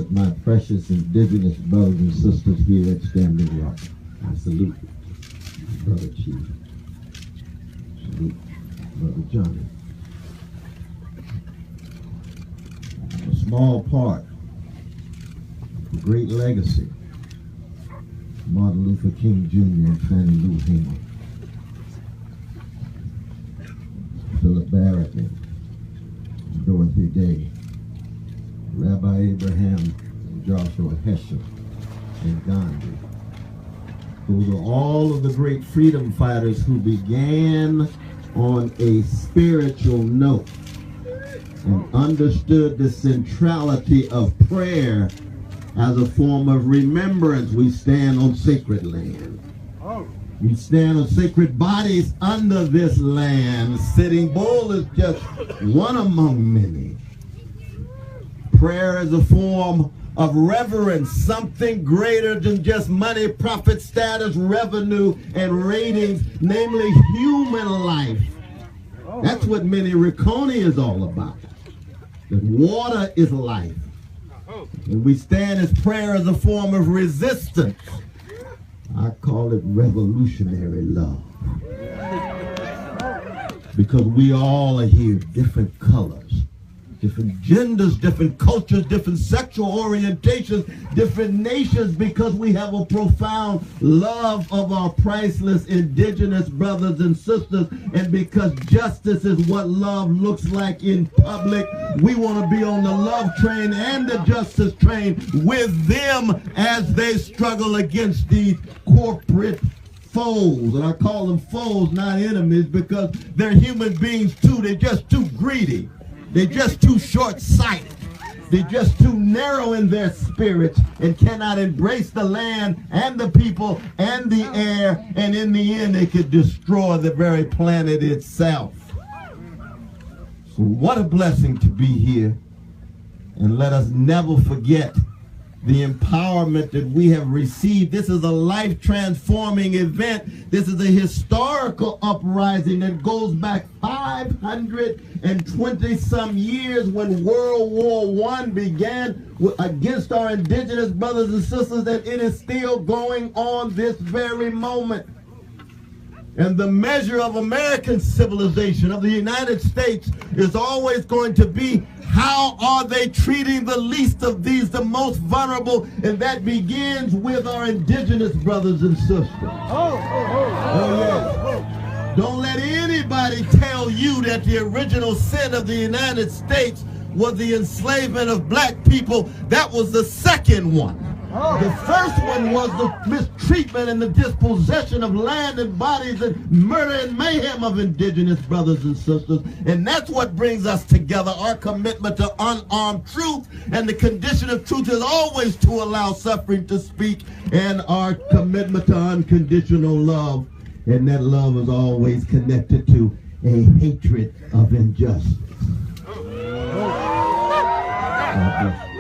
with my precious indigenous brothers and sisters here at Standing Rock. I salute you, Brother Chief. Salute Brother Johnny. A small part, a great legacy. Martin Luther King Jr. and Fannie Lou Hamer. Philip Barrett and Dorothy Day. Rabbi Abraham and Joshua Heschel and Gandhi. Those are all of the great freedom fighters who began on a spiritual note and understood the centrality of prayer as a form of remembrance. We stand on sacred land. We stand on sacred bodies under this land. Sitting Bull is just one among many. Prayer is a form of reverence, something greater than just money, profit, status, revenue, and ratings, namely human life. That's what Mini Riccone is all about. That water is life. And we stand as prayer as a form of resistance. I call it revolutionary love. Because we all are here, different colors, different genders, different cultures, different sexual orientations, different nations, because we have a profound love of our priceless indigenous brothers and sisters, and because justice is what love looks like in public, we want to be on the love train and the justice train with them as they struggle against these corporate foes. And I call them foes, not enemies, because they're human beings too. They're just too greedy. They're just too short-sighted. They're just too narrow in their spirits and cannot embrace the land and the people and the air, and in the end they could destroy the very planet itself. So what a blessing to be here, and let us never forget the empowerment that we have received. This is a life-transforming event. This is a historical uprising that goes back 520-some years when World War I began against our indigenous brothers and sisters, and it is still going on this very moment. And the measure of American civilization, of the United States, is always going to be, how are they treating the least of these, the most vulnerable? And that begins with our indigenous brothers and sisters. Oh, yes. Don't let anybody tell you that the original sin of the United States was the enslavement of black people. That was the second one. The first one was the mistreatment and the dispossession of land and bodies and murder and mayhem of indigenous brothers and sisters. And that's what brings us together, our commitment to unarmed truth. And the condition of truth is always to allow suffering to speak, and our commitment to unconditional love. And that love is always connected to a hatred of injustice. God bless.